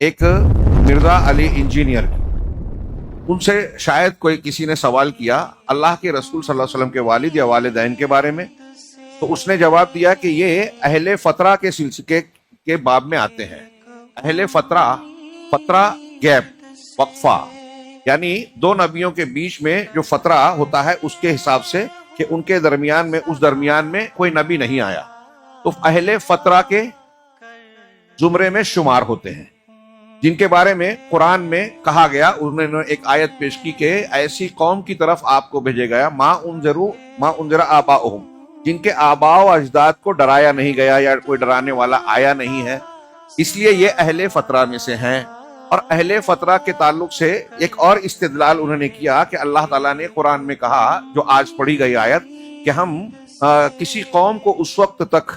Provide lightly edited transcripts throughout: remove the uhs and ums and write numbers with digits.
ایک مرزا علی انجینئر کی، ان سے شاید کوئی کسی نے سوال کیا اللہ کے رسول صلی اللہ علیہ وسلم کے والد یا والدین کے بارے میں، تو اس نے جواب دیا کہ یہ اہل فترہ کے سلسلے کے باب میں آتے ہیں۔ اہل فترہ گیپ، وقفہ، یعنی دو نبیوں کے بیچ میں جو فترہ ہوتا ہے اس کے حساب سے کہ ان کے درمیان میں اس درمیان میں کوئی نبی نہیں آیا، تو اہل فترہ کے زمرے میں شمار ہوتے ہیں، جن کے بارے میں قرآن میں کہا گیا، انہوں نے ایک آیت پیش کی کہ ایسی قوم کی طرف آپ کو بھیجے گیا ما انذر آباؤہم، جن کے آباء و اجداد کو ڈرایا نہیں گیا یا کوئی ڈرانے والا آیا نہیں ہے، اس لیے یہ اہل فترہ میں سے ہیں۔ اور اہل فترہ کے تعلق سے ایک اور استدلال انہوں نے کیا کہ اللہ تعالیٰ نے قرآن میں کہا، جو آج پڑھی گئی آیت، کہ ہم کسی قوم کو اس وقت تک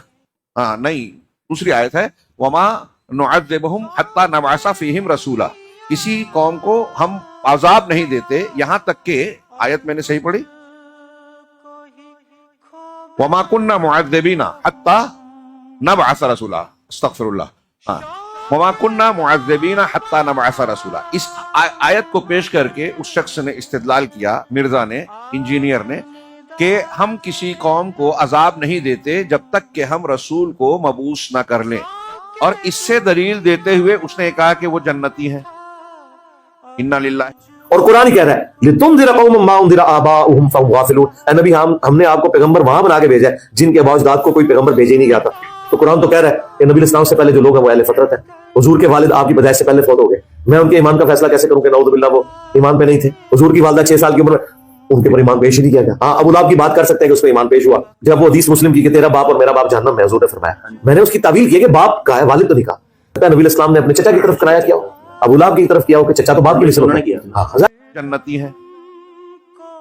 نہیں، دوسری آیت ہے وما نعذبہم حتی نبعث فیہم رسولا، کسی قوم کو ہم عذاب نہیں دیتے یہاں تک کہ، آیت میں نے صحیح پڑھی، وما کننا معذبین حتی نبعث رسولا، استغفر اللہ، وما کننا معذبین حتی نبعث رسولا۔ اس آیت کو پیش کر کے اس شخص نے استدلال کیا، مرزا نے، انجینئر نے، کہ ہم کسی قوم کو عذاب نہیں دیتے جب تک کہ ہم رسول کو مبعوث نہ کر لیں، اور اس سے دلیل دیتے ہوئے اس نے کہا کہ وہ جنتی ہیں۔ انا للہ، اور قرآن کہہ رہا ہے لِتُنذِرَ قَوْمًا مَا أُنذِرَ آبَاؤُهُمْ فَهُمْ غَافِلُونَ، اے نبی ہم نے آپ کو پیغمبر وہاں بنا کے بھیجا ہے جن کے آباء اجداد کو کوئی پیغمبر بھیجے ہی نہیں گیا تھا۔ تو قرآن تو کہہ رہا ہے کہ نبی علیہ السلام سے پہلے جو لوگ ہیں وہ اہل فترت ہیں، حضور کے والد آپ کی پیدائش سے پہلے فوت ہو گئے، میں ان کے ایمان کا فیصلہ کیسے کروں کہ نعوذ باللہ وہ ایمان پہ نہیں تھے؟ حضور کی والدہ 6 سال کی عمر میں ان کے پر ایمان پیش ہی نہیں کیا گیا۔ ہاں، ابو لہب کی بات کر سکتے ہیں کہ اس پہ ایمان پیش ہوا جب وہ حدیث مسلم کی کہ تیرا باپ اور میرا باپ جہنم میں، حضور نے فرمایا، میں نے اس کی تعویل کی کہ باپ کا ہے، والد تو نہیں کہا۔ نبی علیہ السلام نے اپنے چچا کی طرف کرایا کیا ہو، ابو لہب کی طرف کیا ہو کہ چچا تو باپ کے لیے انہوں نے کیا، جنتی ہیں۔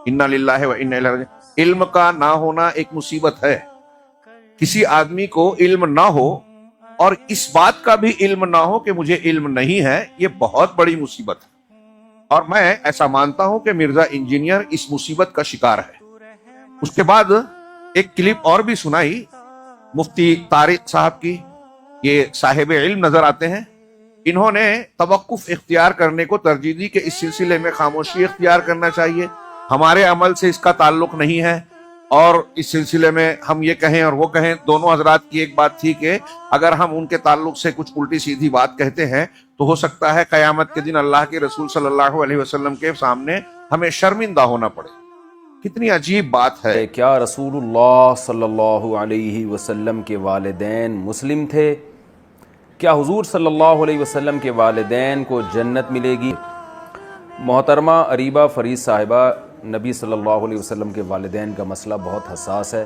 انا للہ و انا الیہ راجعون۔ علم کا نہ ہونا ایک مصیبت ہے، کسی آدمی کو علم نہ ہو اور اس بات کا بھی علم نہ ہو کہ مجھے علم نہیں ہے، یہ بہت بڑی مصیبت ہے، اور میں ایسا مانتا ہوں کہ مرزا انجینئر اس مصیبت کا شکار ہے۔ اس کے بعد ایک کلپ اور بھی سنائی مفتی طارق صاحب کی، یہ صاحب علم نظر آتے ہیں، انہوں نے توقف اختیار کرنے کو ترجیح دی کہ اس سلسلے میں خاموشی اختیار کرنا چاہیے، ہمارے عمل سے اس کا تعلق نہیں ہے، اور اس سلسلے میں ہم یہ کہیں اور وہ کہیں۔ دونوں حضرات کی ایک بات تھی کہ اگر ہم ان کے تعلق سے کچھ الٹی سیدھی بات کہتے ہیں تو ہو سکتا ہے قیامت کے دن اللہ کے رسول صلی اللہ علیہ وسلم کے سامنے ہمیں شرمندہ ہونا پڑے۔ کتنی عجیب بات ہے۔ کیا رسول اللہ صلی اللہ علیہ وسلم کے والدین مسلم تھے؟ کیا حضور صلی اللہ علیہ وسلم کے والدین کو جنت ملے گی؟ محترمہ اریبہ فرید صاحبہ، نبی صلی اللہ علیہ وسلم کے والدین کا مسئلہ بہت حساس ہے،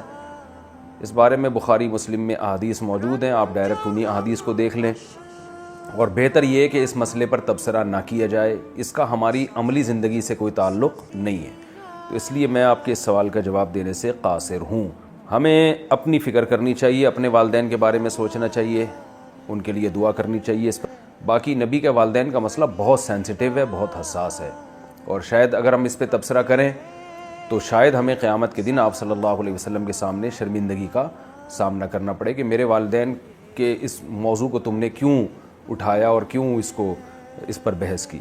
اس بارے میں بخاری مسلم میں احادیث موجود ہیں، آپ ڈائریکٹ انہی احادیث کو دیکھ لیں، اور بہتر یہ ہے کہ اس مسئلے پر تبصرہ نہ کیا جائے، اس کا ہماری عملی زندگی سے کوئی تعلق نہیں ہے، تو اس لیے میں آپ کے اس سوال کا جواب دینے سے قاصر ہوں۔ ہمیں اپنی فکر کرنی چاہیے، اپنے والدین کے بارے میں سوچنا چاہیے، ان کے لیے دعا کرنی چاہیے۔ اس پر باقی نبی کے والدین کا مسئلہ بہت سینسیٹیو ہے، بہت حساس ہے، اور شاید اگر ہم اس پہ تبصرہ کریں تو شاید ہمیں قیامت کے دن آپ صلی اللہ علیہ وسلم کے سامنے شرمندگی کا سامنا کرنا پڑے کہ میرے والدین کے اس موضوع کو تم نے کیوں اٹھایا اور کیوں اس پر بحث کی۔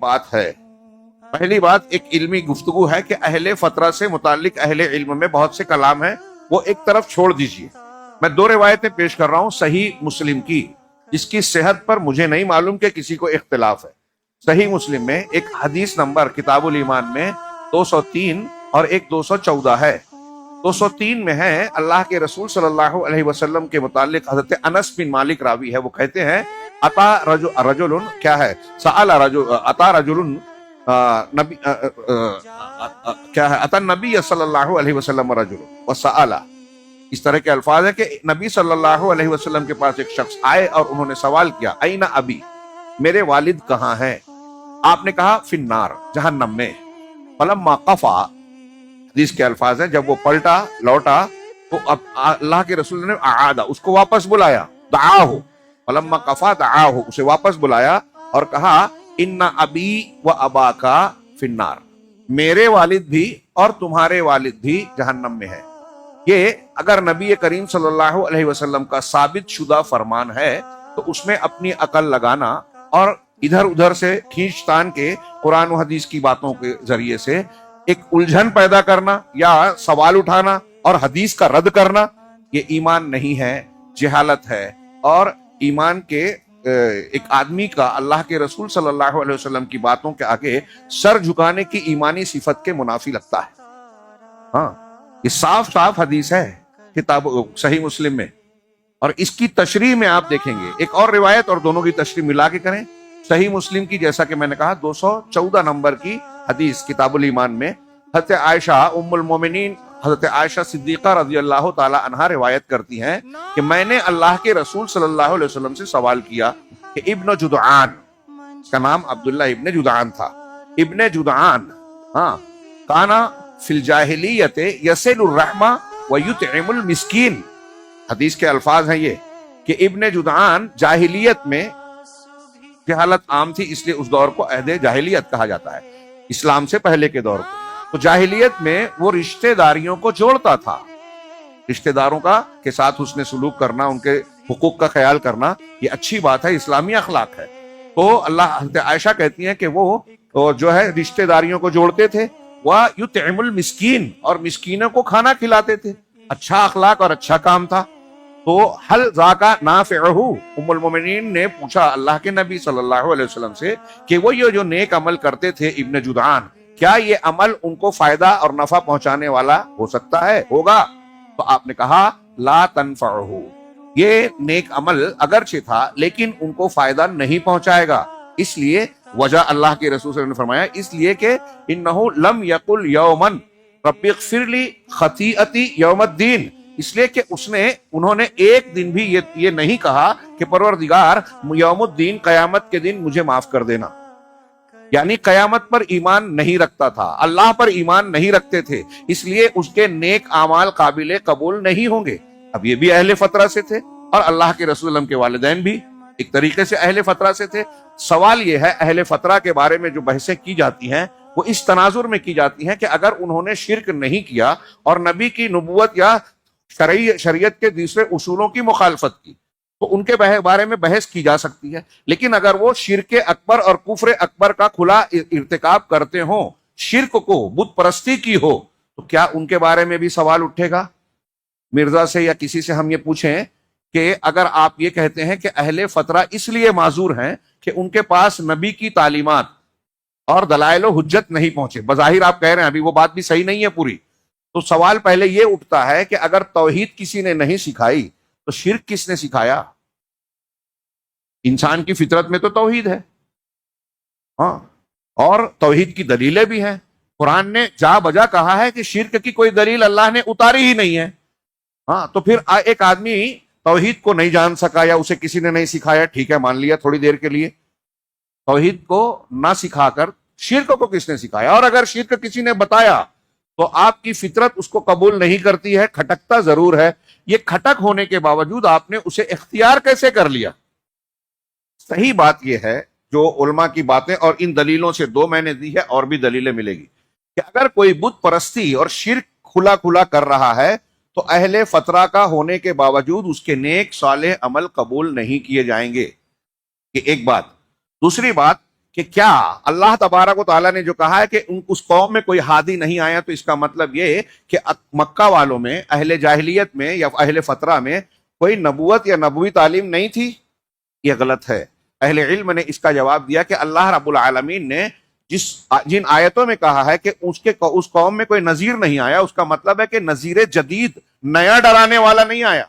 بات ہے، پہلی بات ایک علمی گفتگو ہے کہ اہل فترہ سے متعلق اہل علم میں بہت سے کلام ہیں، وہ ایک طرف چھوڑ دیجئے۔ میں 2 روایتیں پیش کر رہا ہوں صحیح مسلم کی، جس کی صحت پر مجھے نہیں معلوم کہ کسی کو اختلاف ہے۔ صحیح مسلم میں ایک حدیث نمبر کتاب الایمان میں 203 اور ایک 214 ہے۔ 203 میں ہے، اللہ کے رسول صلی اللہ علیہ وسلم کے متعلق حضرت انس بن مالک راوی ہے، وہ کہتے ہیں اتا رجل کیا ہے سأل رجل اتا رجل نبی کیا ہے اتا نبی صلی اللہ علیہ وسلم رجل وسأل، اس طرح کے الفاظ ہیں کہ نبی صلی اللہ علیہ وسلم کے پاس ایک شخص آئے اور انہوں نے سوال کیا این ابی، میرے والد کہاں ہیں؟ آپ نے کہا فی النار، جہنم میں۔ فلما قفا، حدیث کے الفاظ ہیں، جب وہ پلٹا لوٹا تو اب اللہ کے رسول نے اعادہ، اس کو واپس بلایا، دعاہ، فلما قفا دعاہ، اسے واپس بلایا اور کہا ان ابی و اباکا فی النار، میرے والد بھی اور تمہارے والد بھی جہنم میں ہے۔ یہ اگر نبی کریم صلی اللہ علیہ وسلم کا ثابت شدہ فرمان ہے تو اس میں اپنی عقل لگانا اور ادھر ادھر سے کھینچ تان کے قرآن و حدیث کی باتوں کے ذریعے سے ایک الجھن پیدا کرنا یا سوال اٹھانا اور حدیث کا رد کرنا، یہ ایمان نہیں ہے، جہالت ہے، اور ایمان کے ایک آدمی کا اللہ کے رسول صلی اللہ علیہ وسلم کی باتوں کے آگے سر جھکانے کی ایمانی صفت کے منافی لگتا ہے۔ ہاں، یہ صاف صاف حدیث ہے کتاب صحیح مسلم میں، اور اس کی تشریح میں آپ دیکھیں گے ایک اور روایت اور دونوں کی تشریح ملا کے کریں۔ صحیح مسلم کی جیسا کہ میں نے کہا 214 نمبر کی حدیث کتاب الایمان میں حضرت عائشہ ام المومنین حضرت عائشہ صدیقہ رضی اللہ تعالی عنہا روایت کرتی ہیں کہ میں نے اللہ کے رسول صلی اللہ علیہ وسلم سے سوال کیا کہ ابن جدعان، اس کا نام عبداللہ ابن جدعان تھا، ابن جدعان کانا فی الجاہلیت یصل الرحمہ ویطعم المسکین، حدیث کے الفاظ ہیں یہ کہ ابن جدعان جاہلیت میں، جہالت عام تھی اس لیے اس دور کو عہد جاہلیت کہا جاتا ہے، اسلام سے پہلے کے دور کو، تو جاہلیت میں وہ رشتہ داریوں کو جوڑتا تھا، رشتہ داروں کا کے ساتھ حسن سلوک کرنا، ان کے حقوق کا خیال کرنا، یہ اچھی بات ہے، اسلامی اخلاق ہے۔ تو اللہ حضرت عائشہ کہتی ہیں کہ وہ جو ہے رشتہ داریوں کو جوڑتے تھے، وَيُطْعِمُ الْمِسْكِينَ، اور مسکینوں کو کھانا کھلاتے تھے، اچھا اخلاق اور اچھا کام تھا۔ تو حل ذاکا نافعہ، ام المومنین نے پوچھا اللہ کے نبی صلی اللہ علیہ وسلم سے کہ وہ یہ جو نیک عمل کرتے تھے ابن جدعان، کیا یہ عمل ان کو فائدہ اور نفع پہنچانے والا ہو سکتا ہے، ہوگا؟ تو آپ نے کہا لا تنفعہ، یہ نیک عمل اگرچہ تھا لیکن ان کو فائدہ نہیں پہنچائے گا۔ اس لیے وجہ اللہ کے رسول صلی اللہ علیہ وسلم نے فرمایا اس لیے کہ انہ لم یقل یوما رب اغفر لی خطیئتی یوم الدین، اس لیے کہ انہوں نے ایک دن بھی یہ نہیں کہا کہ پروردگار یوم الدین، قیامت کے دن مجھے معاف کر دینا، یعنی قیامت پر ایمان نہیں رکھتا تھا، اللہ پر ایمان نہیں رکھتے تھے، اس لیے اس کے نیک اعمال قابل قبول نہیں ہوں گے۔ اب یہ بھی اہل فترہ سے تھے اور اللہ کے رسول اللہ کے والدین بھی ایک طریقے سے اہل فترہ سے تھے۔ سوال یہ ہے اہل فترہ کے بارے میں جو بحثیں کی جاتی ہیں وہ اس تناظر میں کی جاتی ہیں کہ اگر انہوں نے شرک نہیں کیا اور نبی کی نبوت یا شریعت کے دوسرے اصولوں کی مخالفت کی تو ان کے بارے میں بحث کی جا سکتی ہے، لیکن اگر وہ شرک اکبر اور کفر اکبر کا کھلا ارتکاب کرتے ہوں، شرک کو بت پرستی کی ہو، تو کیا ان کے بارے میں بھی سوال اٹھے گا؟ مرزا سے یا کسی سے ہم یہ پوچھیں کہ اگر آپ یہ کہتے ہیں کہ اہل فترہ اس لیے معذور ہیں کہ ان کے پاس نبی کی تعلیمات اور دلائل و حجت نہیں پہنچے، بظاہر آپ کہہ رہے ہیں ابھی وہ بات بھی صحیح نہیں ہے پوری، تو سوال پہلے یہ اٹھتا ہے کہ اگر توحید کسی نے نہیں سکھائی تو شرک کس نے سکھایا؟ انسان کی فطرت میں تو توحید ہے، ہاں، اور توحید کی دلیلیں بھی ہیں، قرآن نے جا بجا کہا ہے کہ شرک کی کوئی دلیل اللہ نے اتاری ہی نہیں ہے۔ ہاں، تو پھر ایک آدمی توحید کو نہیں جان سکا یا اسے کسی نے نہیں سکھایا، ٹھیک ہے مان لیا تھوڑی دیر کے لیے، توحید کو نہ سکھا کر شرک کو کس نے سکھایا؟ اور اگر شرک کسی نے بتایا تو آپ کی فطرت اس کو قبول نہیں کرتی ہے، کھٹکتا ضرور ہے، یہ کھٹک ہونے کے باوجود آپ نے اسے اختیار کیسے کر لیا؟ صحیح بات یہ ہے جو علماء کی باتیں اور ان دلیلوں سے دو میں نے دی ہے اور بھی دلیلیں ملے گی کہ اگر کوئی بت پرستی اور شرک کھلا کھلا کر رہا ہے تو اہل فترہ کا ہونے کے باوجود اس کے نیک صالح عمل قبول نہیں کیے جائیں گے، یہ ایک بات۔ دوسری بات کہ کیا اللہ تبارک و تعالیٰ نے جو کہا ہے کہ اس قوم میں کوئی ہادی نہیں آیا، تو اس کا مطلب یہ کہ مکہ والوں میں، اہل جاہلیت میں یا اہل فترہ میں کوئی نبوت یا نبوی تعلیم نہیں تھی؟ یہ غلط ہے۔ اہل علم نے اس کا جواب دیا کہ اللہ رب العالمین نے جن آیتوں میں کہا ہے کہ اس قوم میں کوئی نذیر نہیں آیا، اس کا مطلب ہے کہ نذیر جدید، نیا ڈرانے والا نہیں آیا۔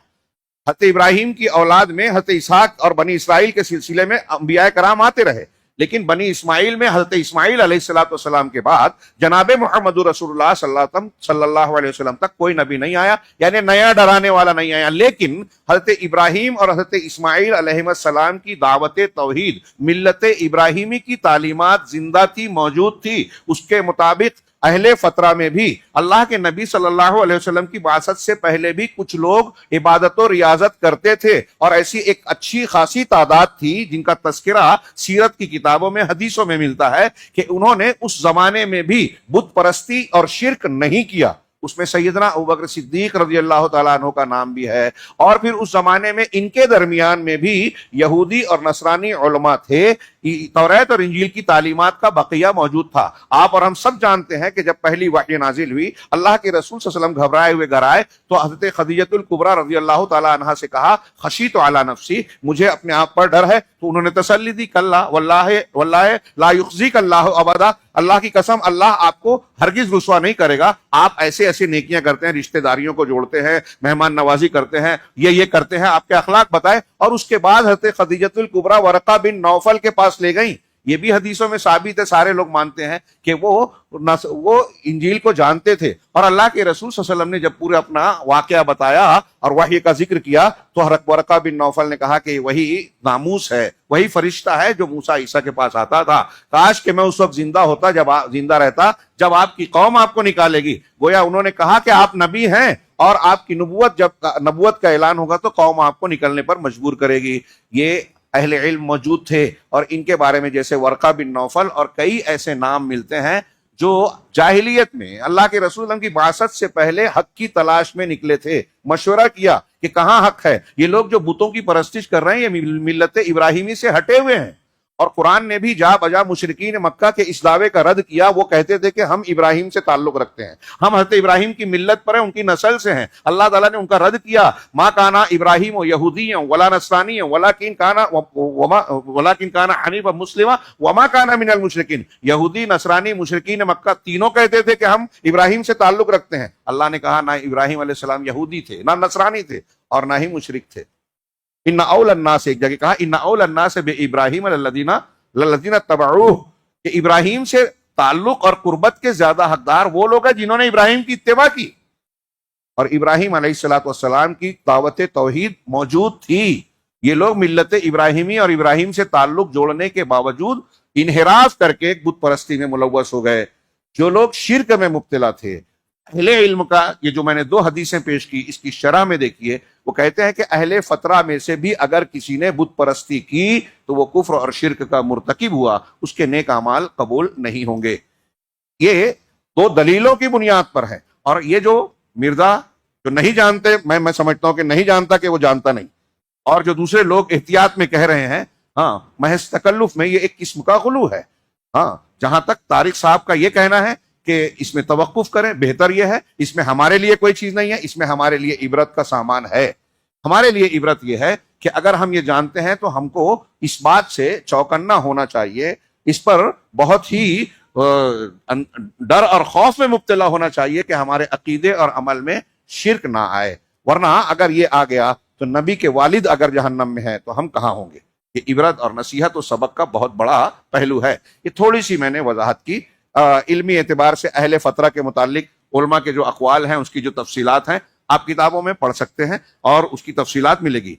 حضرت ابراہیم کی اولاد میں حضرت اسحاق اور بنی اسرائیل کے سلسلے میں انبیاء کرام آتے رہے، لیکن بنی اسماعیل میں حضرت اسماعیل علیہ السلام کے بعد جناب محمد رسول اللہ صلی اللہ علیہ وسلم تک کوئی نبی نہیں آیا، یعنی نیا ڈرانے والا نہیں آیا۔ لیکن حضرت ابراہیم اور حضرت اسماعیل علیہ السلام کی دعوت توحید، ملت ابراہیمی کی تعلیمات زندہ تھی، موجود تھی، اس کے مطابق اہل فترہ میں بھی اللہ کے نبی صلی اللہ علیہ وسلم کی بعثت سے پہلے بھی کچھ لوگ عبادت و ریاضت کرتے تھے، اور ایسی ایک اچھی خاصی تعداد تھی جن کا تذکرہ سیرت کی کتابوں میں، حدیثوں میں ملتا ہے کہ انہوں نے اس زمانے میں بھی بت پرستی اور شرک نہیں کیا، اس میں سیدنا ابوبکر صدیق رضی اللہ تعالیٰ عنہ کا نام بھی ہے، اور پھر اس زمانے میں ان کے درمیان میں بھی یہودی اور نصرانی علماء تھے، توریت اور انجیل کی تعلیمات کا بقیہ موجود تھا۔ آپ اور ہم سب جانتے ہیں کہ جب پہلی وحی نازل ہوئی، اللہ کے رسول صلی اللہ علیہ وسلم گھبرائے ہوئے گھر آئے تو حضرت خدیجۃ الکبریٰ رضی اللہ تعالیٰ عنہا سے کہا خشیت علی نفسی، مجھے اپنے آپ پر ڈر ہے، تو انہوں نے تسلی دی کلا واللہ لا یخزیک اللہ ابدا، اللہ کی قسم اللہ آپ کو ہرگز رسوا نہیں کرے گا، آپ ایسے ایسے نیکیاں کرتے ہیں، رشتہ داریوں کو جوڑتے ہیں، مہمان نوازی کرتے ہیں، یہ کرتے ہیں، آپ کے اخلاق بتائے۔ اور اس کے بعد حضرت خدیجۃ الکبریٰ ورقہ بن نوفل کے پاس لے گئیں، یہ بھی حدیثوں میں ثابت ہے، سارے لوگ مانتے ہیں کہ وہ انجیل کو جانتے تھے، اور اللہ کے رسول صلی اللہ علیہ وسلم نے جب پورا اپنا واقعہ بتایا اور وحی کا ذکر کیا تو ورقہ بن نوفل نے کہا کہ وہی ناموس ہے، وہی فرشتہ ہے جو موسیٰ عیسیٰ کے پاس آتا تھا، کاش کہ میں اس وقت زندہ رہتا جب آپ کی قوم آپ کو نکالے گی۔ گویا انہوں نے کہا کہ آپ نبی ہیں اور آپ کی نبوت کا اعلان ہوگا تو قوم آپ کو نکلنے پر مجبور کرے گی۔ یہ اہل علم موجود تھے، اور ان کے بارے میں جیسے ورقہ بن نوفل اور کئی ایسے نام ملتے ہیں جو جاہلیت میں اللہ کے رسول اللہ کی بعثت سے پہلے حق کی تلاش میں نکلے تھے، مشورہ کیا کہ کہاں حق ہے۔ یہ لوگ جو بتوں کی پرستش کر رہے ہیں یہ ملت ابراہیمی سے ہٹے ہوئے ہیں، اور قرآن نے بھی جا بجا مشرکین مکہ کے اس دعوے کا رد کیا۔ وہ کہتے تھے کہ ہم ابراہیم سے تعلق رکھتے ہیں، ہم حضرت ابراہیم کی ملت پر ہیں، ان کی نسل سے ہیں۔ اللہ تعالیٰ نے ان کا رد کیا، ما کانا ابراہیم یہودی ولا نصرانی ولکن کانا حنیفا مسلما وما کانا من المشرکین۔ یہودی، نصرانی، مشرکین مکہ تینوں کہتے تھے کہ ہم ابراہیم سے تعلق رکھتے ہیں۔ اللہ نے کہا نہ ابراہیم علیہ السلام یہودی تھے، نہ نصرانی تھے، اور نہ ہی مشرک تھے۔ ان اول الناس، ایک جگہ کہا ان اول الناس بابراہیم الذین اتبعوہ، کہ ابراہیم سے تعلق اور قربت کے زیادہ حقدار وہ لوگ ہیں جنہوں نے ابراہیم کی اتباع کی، اور ابراہیم علیہ السلام کی دعوت توحید موجود تھی۔ یہ لوگ ملت ابراہیمی اور ابراہیم سے تعلق جوڑنے کے باوجود انحراف کر کے بت پرستی میں ملوث ہو گئے۔ جو لوگ شرک میں مبتلا تھے، اہل علم کا یہ جو میں نے 2 حدیثیں پیش کی اس کی شرح میں دیکھیے، وہ کہتے ہیں کہ اہل فترہ میں سے بھی اگر کسی نے بت پرستی کی تو وہ کفر اور شرک کا مرتکب ہوا، اس کے نیک اعمال قبول نہیں ہوں گے۔ یہ 2 دلیلوں کی بنیاد پر ہے، اور یہ جو مرزا جو نہیں جانتے، میں سمجھتا ہوں کہ نہیں جانتا کہ وہ جانتا نہیں، اور جو دوسرے لوگ احتیاط میں کہہ رہے ہیں، ہاں محض تکلف میں، یہ ایک قسم کا غلو ہے۔ ہاں جہاں تک طارق صاحب کا یہ کہنا ہے کہ اس میں توقف کریں، بہتر یہ ہے، اس میں ہمارے لیے کوئی چیز نہیں ہے، اس میں ہمارے لیے عبرت کا سامان ہے۔ ہمارے لیے عبرت یہ ہے کہ اگر ہم یہ جانتے ہیں تو ہم کو اس بات سے چوکنا ہونا چاہیے، اس پر بہت ہی ڈر اور خوف میں مبتلا ہونا چاہیے کہ ہمارے عقیدے اور عمل میں شرک نہ آئے، ورنہ اگر یہ آ گیا تو نبی کے والد اگر جہنم میں ہیں تو ہم کہاں ہوں گے۔ یہ عبرت اور نصیحت و سبق کا بہت بڑا پہلو ہے۔ یہ تھوڑی سی میں نے وضاحت کی۔ علمی اعتبار سے اہل فترہ کے متعلق علماء کے جو اقوال ہیں، اس کی جو تفصیلات ہیں، آپ کتابوں میں پڑھ سکتے ہیں اور اس کی تفصیلات ملے گی۔